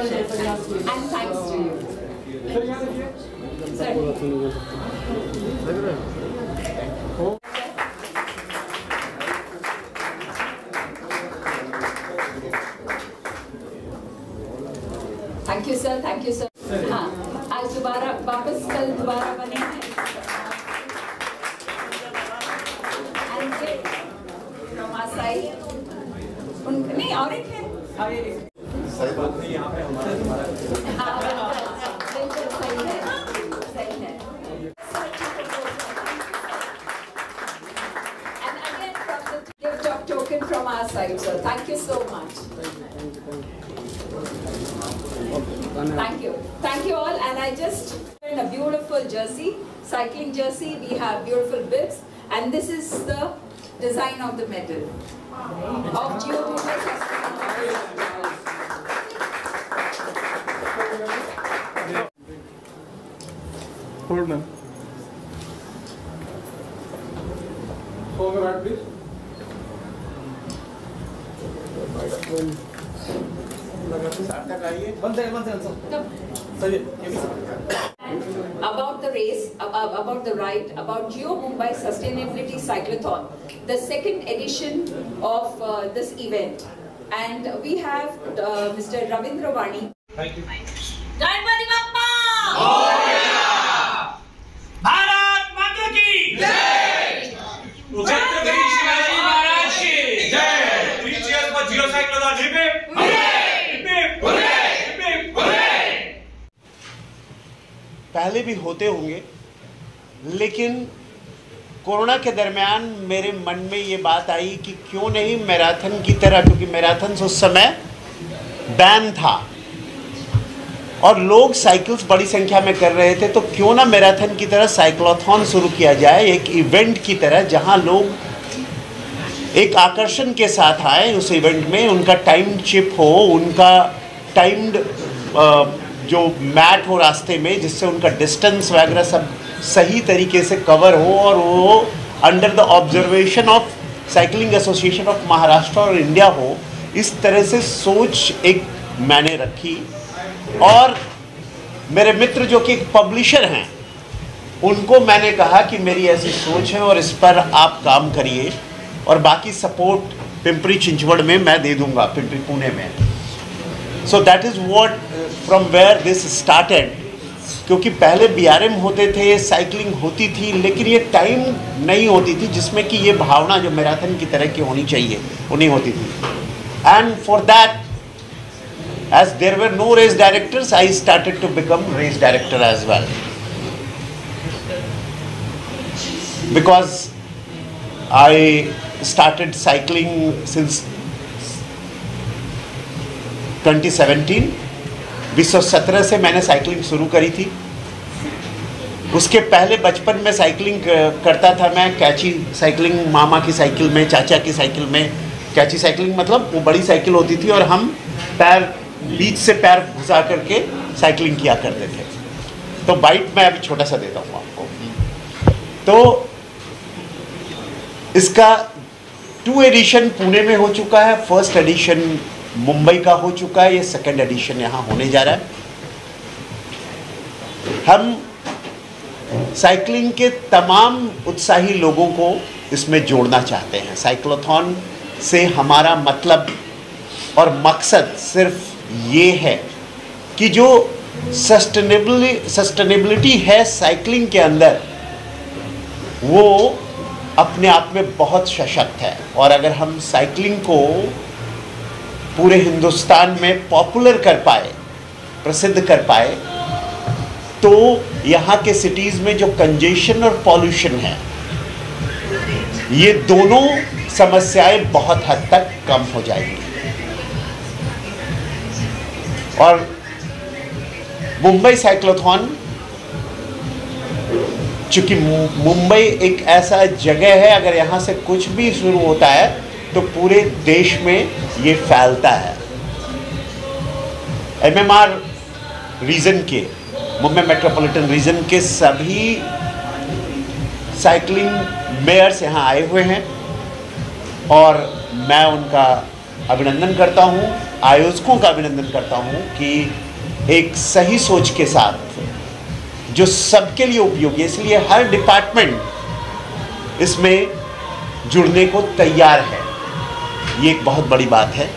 And thanks to you. Sir. Thank you sir, thank you sir. हाँ, आज दोबारा वापस कल दोबारा बने हैं। नहीं और एक है। सही बात नहीं, यहाँ पे हमारा सही है। And again from the gift of token from our side, sir. Thank you so much. Thank you all. And I just in a beautiful jersey, cycling jersey. We have beautiful bibs, and this is the design of the medal of Jio Mumbai Hold on. Hold the right, please. About the race, about the ride, about Jio Mumbai Sustainability Cyclothon, the second edition of this event, and we have Mr. Ravindra Vani. Thank you. Ganpati Bappa Bharat माता की जय। छत्रपति शिवाजी महाराज की जय। Three cheers for Jio Cyclothon. Hip hip hip hip hip. पहले भी होते होंगे, लेकिन कोरोना के दरमियान मेरे मन में ये बात आई कि क्यों नहीं मैराथन की तरह, क्योंकि मैराथन उस समय बैन था और लोग साइकिल्स बड़ी संख्या में कर रहे थे, तो क्यों ना मैराथन की तरह साइक्लोथॉन शुरू किया जाए, एक इवेंट की तरह, जहां लोग एक आकर्षण के साथ आए उस इवेंट में, उनका टाइम चिप हो, उनका टाइम्ड जो मैट हो रास्ते में, जिससे उनका डिस्टेंस वगैरह सब सही तरीके से कवर हो, और वो under the observation of cycling association of Maharashtra और इंडिया हो। इस तरह से सोच एक मैंने रखी, और मेरे मित्र जो कि एक पब्लिशर हैं, उनको मैंने कहा कि मेरी ऐसी सोच है और इस पर आप काम करिए, और बाकी सपोर्ट पिंपरी चिंचवड़ में मैं दे दूंगा, पिंपरी पुणे में। So that is what from where this started, क्योंकि पहले बीआरएम होते थे, साइकिलिंग होती थी, लेकिन ये टाइम नहीं होती थी जिसमें कि ये भावना जो मैराथन की तरह की होनी चाहिए वो नहीं होती थी। And for that, as there were no race directors, I started to become race director as well, because I started cycling since 2017। 2017 से मैंने साइकिलिंग शुरू करी थी। उसके पहले बचपन में साइकिलिंग करता था मैं, कैची साइकिलिंग, मामा की साइकिल में, चाचा की साइकिल में। कैची साइकिलिंग मतलब वो बड़ी साइकिल होती थी और हम पैर बीच से पैर घुसा करके साइकिलिंग किया करते थे। तो बाइट मैं अभी छोटा सा देता हूँ आपको। तो इसका 2 एडिशन पुणे में हो चुका है, फर्स्ट एडिशन मुंबई का हो चुका है, ये सेकंड एडिशन यहाँ होने जा रहा है। हम साइकिलिंग के तमाम उत्साही लोगों को इसमें जोड़ना चाहते हैं। साइक्लोथॉन से हमारा मतलब और मकसद सिर्फ ये है कि जो सस्टेनेबिलिटी है साइकिलिंग के अंदर, वो अपने आप में बहुत सशक्त है, और अगर हम साइकिलिंग को पूरे हिंदुस्तान में पॉपुलर कर पाए, प्रसिद्ध कर पाए, तो यहाँ के सिटीज़ में जो कंजेशन और पॉल्यूशन है, ये दोनों समस्याएं बहुत हद तक कम हो जाएंगी। और मुंबई साइक्लोथॉन, चूँकि मुंबई एक ऐसा जगह है, अगर यहाँ से कुछ भी शुरू होता है तो पूरे देश में ये फैलता है। एमएमआर रीजन के, मुंबई मेट्रोपॉलिटन रीजन के सभी साइकिलिंग मेयर्स यहाँ आए हुए हैं, और मैं उनका अभिनंदन करता हूँ, आयोजकों का अभिनंदन करता हूँ कि एक सही सोच के साथ जो सबके लिए उपयोगी है, इसलिए हर डिपार्टमेंट इसमें जुड़ने को तैयार है। ये एक बहुत बड़ी बात है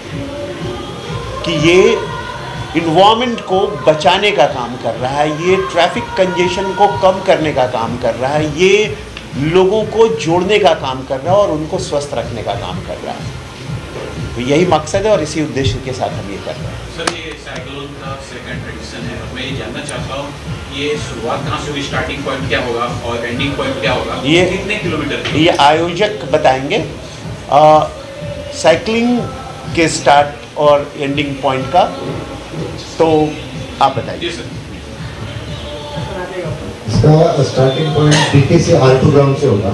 कि ये इन्वायरमेंट को बचाने का काम कर रहा है, ये ट्रैफिक कंजेशन को कम करने का काम कर रहा है, ये लोगों को जोड़ने का काम कर रहा है और उनको स्वस्थ रखने का काम कर रहा है। तो यही मकसद है और इसी उद्देश्य के साथ हम ये कर रहे हैं। सर, ये साइक्लोन का सेकंड एडिशन है, मैं ये जानना चाहता हूँ ये शुरुआत कहाँ से हुई, स्टार्टिंग पॉइंट क्या होगा और एंडिंग पॉइंट क्या होगा, ये कितने किलोमीटर? ये आयोजक बताएंगे साइकिलिंग के स्टार्ट और एंडिंग पॉइंट का, तो आप बताइए। इसका starting point BKC R2 ground से होगा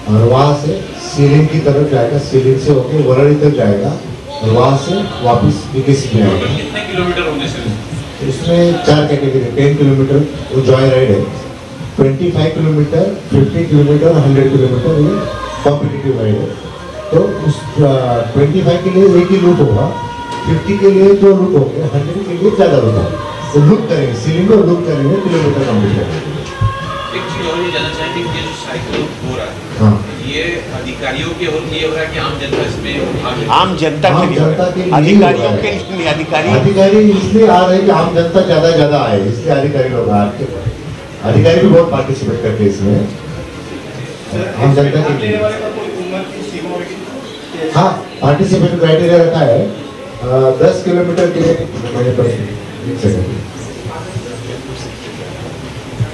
और वहाँ से सीलिंग की तरफ जाएगा, सीलिंग से होकर वरड़ी तक जाएगा और वहाँ से वापस बीकेसी में आएगा। कितने किलोमीटर होंगे सर? इसमें 4 कैटेगरी, 10 किलोमीटर वो जॉय राइड है, 25 किलोमीटर, 50 किलोमीटर, 100 किलोमीटर ये कॉम्पिटिटिव राइड है। तो उस 25 के लिए एक ही लूप होगा, 50 के लिए 2 लूप होंगे, 100 के लिए ज़्यादा लूप होगा। तो लूप करेंगे, सीलिंग और लूप करेंगे, किलोमीटर कंप्लीट करेंगे। एक चीज़ और ये जानना चाहेंगे कि ये जो साइक्लोन हो रहा है, हाँ, ये अधिकारियों के लिए हो रहा है कि आम जनता इसमें आम जनता के लिए, अधिकारियों के लिए नहीं। अधिकारी इसलिए आ रहे हैं कि आम जनता ज़्यादा आए, इसलिए अधिकारी लोग आ रहे हैं। अधिकारी भी बहुत पार्टिसिपेट करते हैं इसमें, आम जनता के लिए। हाँ, पार्टिसिपेट क्राइटेरिया रखा है 10 किलोमीटर के लिए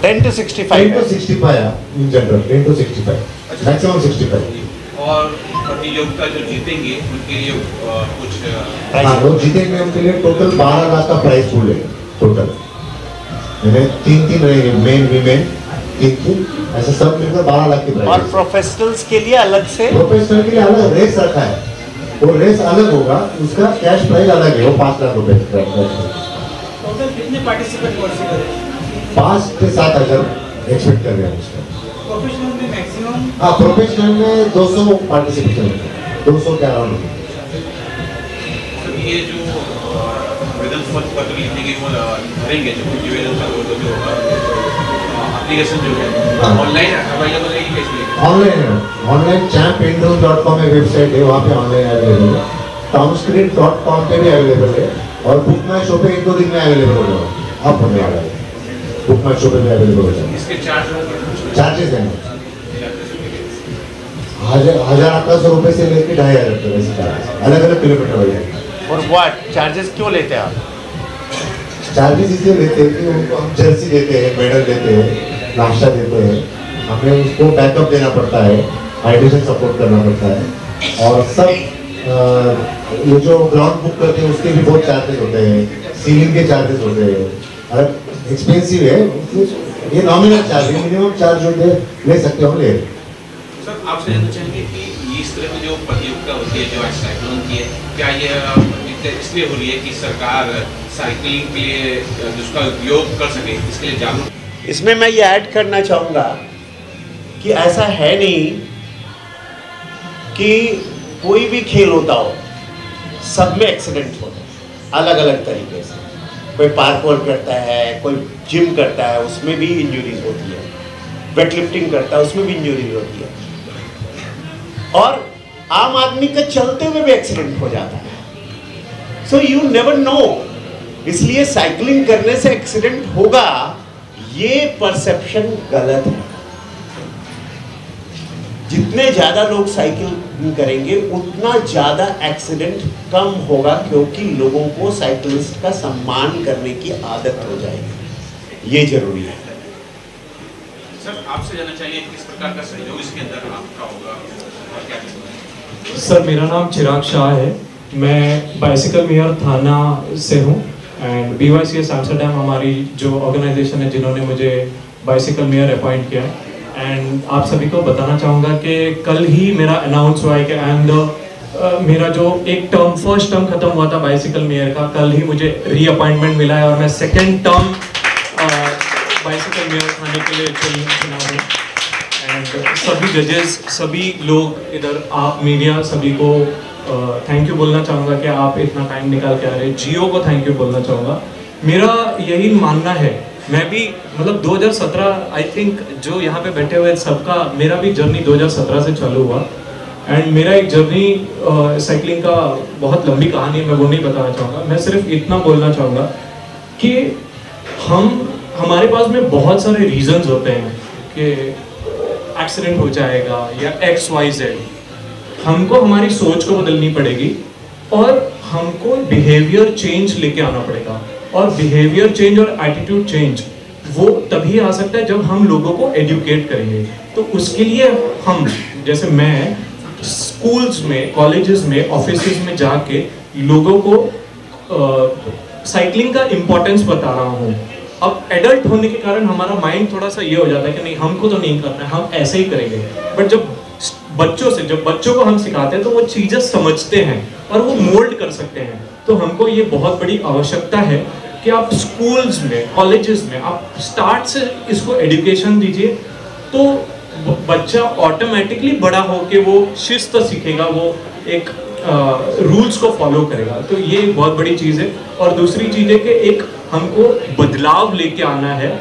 10 to 65 in general, 10 to 65, maximum 65। और प्रतियोगिता जो जीतेंगे उनके लिए कुछ हाँ, लोग जीतेंगे उनके लिए टोटल 12 लाख का प्राइस पूल है टोटल। यानी 3 रहेंगे, मेन वीमेन 3 ऐसा सब मिलकर 12 लाख की प्राइस। और प्रोफेशनल्स के लिए अलग से, प्रोफेशनल के लिए अलग रेस रखा है, वो रेस अलग होगा, उसका कैश प्राइस अलग है, वो 5 लाख रुपए। टोटल कितने पार्टिसिपेंट कर 5 से 7 हज़ार एक्सपेक्ट कर रहे हैं उसका। प्रोफेशनल में मैक्सिमम? हाँ, प्रोफेशनल में 200 पार्टिसिपेशन, 200 के अराउंड। ये जो आवेदन पत्र लिखने के वो भरेंगे, जो एप्लीकेशन जो है ऑनलाइन अवेलेबल है कि कैसे? ऑनलाइन champindoors.com में वेबसाइट है, वहाँ पे ऑनलाइन अवेलेबल है। townspirit.com पे भी अवेलेबल है और बुक माई शो पे 1-2 दिन में अवेलेबल हो जाएगा। आप होने वाला है, बुक माई शो पे भी अवेलेबल हो जाएगा। इसके चार्जेस हैं 1,800 रुपये से लेकर 2,500 रुपये से चार्जेस, अलग अलग किलोमीटर हो जाएगा। और व्हाट चार्जेस क्यों लेते हैं आप? चार्जेस इसलिए लेते हैं कि उनको हम जर्सी देते हैं, मेडल देते हैं, नाश्ता देते हैं, हमें उसको बैकअप देना पड़ता है, हाइड्रेशन सपोर्ट करना पड़ता है और सब ये जो ग्राउंड बुक करते हैं उसके भी बहुत चार्जेस होते हैं, सीलिंग के चार्जेस होते हैं, अगर एक्सपेंसिव है ये नॉमिनल चार्ज है, मिनिमम चार्ज जो ले सकते हो ले। सर, आपसे जानना चाहेंगे कि इस तरह की जो प्रतियोगिता होती है जो आज साइक्लोन की है, क्या ये इसलिए हो रही है कि सरकार साइकिलिंग के लिए जिसका उपयोग कर सके, इसके लिए जागरूक? इसमें मैं ये ऐड करना चाहूँगा कि ऐसा है नहीं कि कोई भी खेल होता हो सब में एक्सीडेंट होता है अलग अलग तरीके से। कोई पार्कोर करता है, कोई जिम करता है, उसमें भी इंजरीज होती है, वेट लिफ्टिंग करता है उसमें भी इंजरीज होती है, और आम आदमी का चलते हुए भी एक्सीडेंट हो जाता है। सो यू नेवर नो, इसलिए साइकिलिंग करने से एक्सीडेंट होगा ये परसेप्शन गलत है। जितने ज़्यादा लोग साइकिल करेंगे उतना ज़्यादा एक्सीडेंट कम होगा, क्योंकि लोगों को साइकिलिस्ट का सम्मान करने की आदत हो जाएगी, ये जरूरी है। सर, आपसे जानना चाहिए किस प्रकार का सहयोग इसके अंदर आपका होगा और क्या? सर, मेरा नाम चिराग शाह है, मैं बाइसिकल मेयर थाना से हूँ एंड BYCS एम्स्टर्डम हमारी जो ऑर्गेनाइजेशन है जिन्होंने मुझे बाइसिकल मेयर अपॉइंट किया है। एंड आप सभी को बताना चाहूँगा कि कल ही मेरा अनाउंस हुआ है कि मेरा जो एक टर्म फर्स्ट टर्म खत्म हुआ था बाइसिकल मेयर का, कल ही मुझे रीअपॉइंटमेंट मिला है और मैं सेकेंड टर्म बाइसिकल मेयर थाने के लिए चुना हूँ। एंड सभी जजेस, सभी लोग इधर, आप मीडिया, सभी को थैंक यू बोलना चाहूँगा कि आप इतना टाइम निकाल के आ रहे हैं। जियो को थैंक यू बोलना चाहूँगा। मेरा यही मानना है, मैं भी मतलब 2017 आई थिंक जो यहाँ पे बैठे हुए सबका, मेरा भी जर्नी 2017 से चालू हुआ। एंड मेरा एक जर्नी साइकिलिंग का बहुत लंबी कहानी है, मैं वो नहीं बताना चाहूँगा। मैं सिर्फ इतना बोलना चाहूँगा कि हमारे पास में बहुत सारे रीजंस होते हैं कि एक्सीडेंट हो जाएगा या XYZ। हमको हमारी सोच को बदलनी पड़ेगी और हमको बिहेवियर चेंज लेके आना पड़ेगा। और बिहेवियर चेंज और एटीट्यूड चेंज वो तभी आ सकता है जब हम लोगों को एजुकेट करेंगे। तो उसके लिए हम, जैसे मैं स्कूल्स में, कॉलेजेस में, ऑफिसेज में जाके लोगों को साइकिलिंग का इम्पोर्टेंस बता रहा हूँ। अब एडल्ट होने के कारण हमारा माइंड थोड़ा सा ये हो जाता है कि नहीं, हमको तो नहीं करना है, हम ऐसे ही करेंगे। बट जब बच्चों को हम सिखाते हैं तो वो चीज़ें समझते हैं और वो मोल्ड कर सकते हैं। तो हमको ये बहुत बड़ी आवश्यकता है कि आप स्कूल्स में, कॉलेजेस में आप स्टार्ट से इसको एजुकेशन दीजिए, तो बच्चा ऑटोमेटिकली बड़ा होके वो शिस्त सीखेगा, वो एक रूल्स को फॉलो करेगा। तो ये एक बहुत बड़ी चीज़ है। और दूसरी चीज़ है कि एक हमको बदलाव लेके आना है।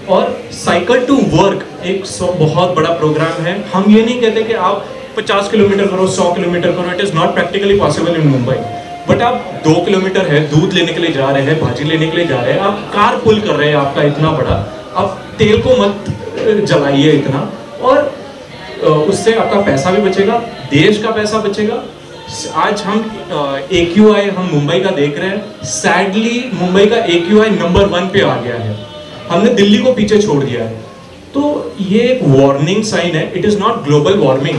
और साइकिल टू वर्क एक बहुत बड़ा प्रोग्राम है। हम ये नहीं कहते कि आप 50 किलोमीटर करो, 100 किलोमीटर करो, it is not practically possible in Mumbai. But आप 2 किलोमीटर है, दूध लेने के लिए जा रहे हैं, भाजी लेने के लिए जा रहे हैं, आप कार पुल कर रहे हैं आपका इतना बड़ा, आप तेल को मत जलाइए इतना, और उससे आपका पैसा भी बचेगा, देश का पैसा बचेगा। आज हम AQI हम मुंबई का देख रहे हैं, सैडली मुंबई का AQI नंबर 1 पे आ गया है, हमने दिल्ली को पीछे छोड़ दिया है। तो ये एक वार्निंग साइन है। It is not global warming,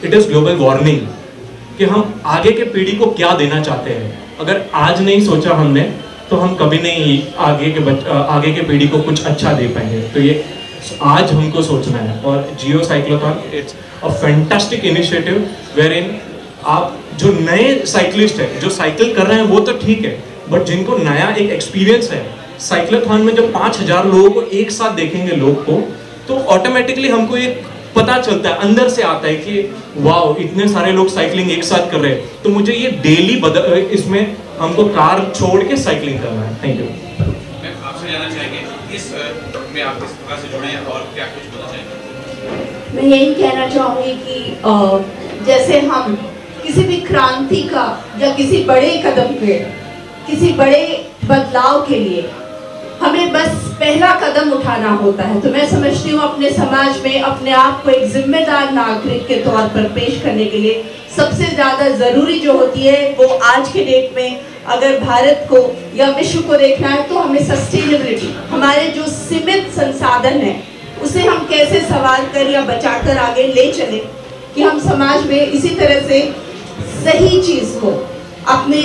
it is global warning कि हम आगे के पीढ़ी को क्या देना चाहते हैं। अगर आज नहीं सोचा हमने तो हम कभी नहीं आगे के पीढ़ी को कुछ अच्छा दे पाएंगे। तो ये आज हमको सोचना है। और Jio cyclothon it's a fantastic initiative wherein आप जो नए साइकिलिस्ट है, जो साइकिल कर रहे हैं वो तो ठीक है, बट जिनको नया एक एक्सपीरियंस है, साइक्लोथॉन में जब 5000 लोगों को एक साथ देखेंगे लोग को, तो ऑटोमेटिकली हमको एक पता चलता है, अंदर से आता है कि वाओ, इतने सारे लोग साइकिलिंग एक साथ कर रहे हैं, तो मुझे ये डेली इसमें हमको कार छोड़ के साइकिलिंग करना है। Thank you. मैं आपसे जानना चाहेंगे इस में आप किस प्रकार से जुड़े हैं और क्या कुछ बोलना चाहेंगे? मैं यही कहना चाहूँगी कि जैसे हम किसी भी क्रांति का या किसी बड़े कदम के, किसी बड़े बदलाव के लिए हमें बस पहला कदम उठाना होता है। तो मैं समझती हूँ अपने समाज में अपने आप को एक जिम्मेदार नागरिक के तौर पर पेश करने के लिए सबसे ज़्यादा ज़रूरी जो होती है वो आज के डेट में अगर भारत को या विश्व को देखना है तो हमें सस्टेनेबिलिटी, हमारे जो सीमित संसाधन हैं उसे हम कैसे संवार कर या बचाकर आगे ले चलें कि हम समाज में इसी तरह से सही चीज़ को, अपने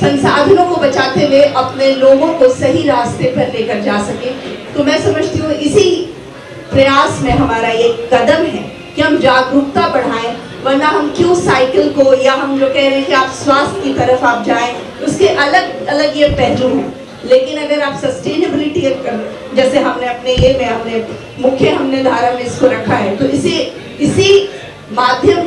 संसाधनों को बचाते हुए अपने लोगों को सही रास्ते पर लेकर जा सके। तो मैं समझती हूँ इसी प्रयास में हमारा ये कदम है कि हम जागरूकता बढ़ाएं, वरना हम क्यों साइकिल को, या हम जो कह रहे हैं कि आप स्वास्थ्य की तरफ आप जाएं, उसके अलग अलग ये पहलू हैं। लेकिन अगर आप सस्टेनेबिलिटी जैसे हमने अपने ये में हमने मुख्य धारा में इसको रखा है, तो इसी माध्यम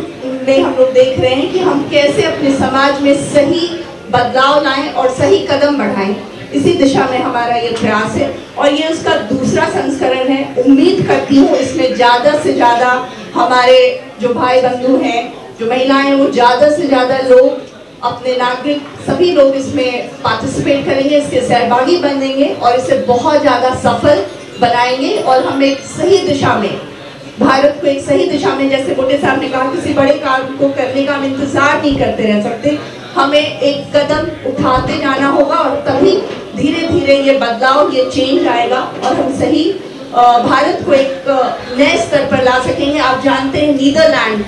में हम लोग देख रहे हैं कि हम कैसे अपने समाज में सही बदलाव लाएं और सही कदम बढ़ाएं। इसी दिशा में हमारा ये प्रयास है और ये उसका दूसरा संस्करण है। उम्मीद करती हूँ इसमें ज़्यादा से ज़्यादा हमारे जो भाई बंधु हैं, जो महिलाएं हैं, वो ज़्यादा से ज़्यादा लोग, अपने नागरिक, सभी लोग इसमें पार्टिसिपेट करेंगे, इसके सहभागी बनेंगे और इसे बहुत ज़्यादा सफल बनाएंगे और हम एक सही दिशा में, भारत को एक सही दिशा में, जैसे मोटे साहब ने कहा, किसी बड़े काम को करने का हम इंतजार नहीं करते रह सकते, हमें एक कदम उठाते जाना होगा और तभी धीरे धीरे ये बदलाव, ये चेंज आएगा और हम सही भारत को एक नए स्तर पर ला सकेंगे। आप जानते हैं नीदरलैंड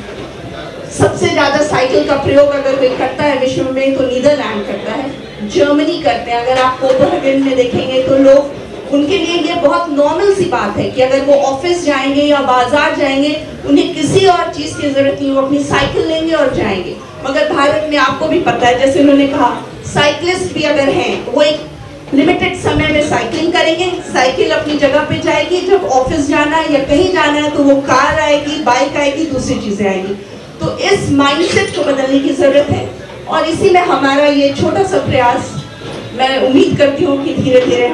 सबसे ज़्यादा साइकिल का प्रयोग अगर कोई करता है विश्व में तो नीदरलैंड करता है, जर्मनी करते हैं। अगर आप कोपेनहेगन में देखेंगे तो लोग, उनके लिए ये बहुत नॉर्मल सी बात है कि अगर वो ऑफिस जाएंगे या बाजार जाएंगे उन्हें किसी और चीज़ की ज़रूरत नहीं, वो अपनी साइकिल लेंगे और जाएंगे। मगर भारत में आपको भी पता है, जैसे उन्होंने कहा, साइकिलिस्ट भी अगर हैं वो एक लिमिटेड समय में साइकिलिंग करेंगे, साइकिल अपनी जगह पे जाएगी, जब ऑफिस जाना है या कहीं जाना है तो वो कार आएगी, बाइक आएगी, दूसरी चीज़ें आएंगी। तो तो इस माइंडसेट को बदलने की जरूरत है और इसी में हमारा ये छोटा सा प्रयास, मैं उम्मीद करती हूँ कि धीरे धीरे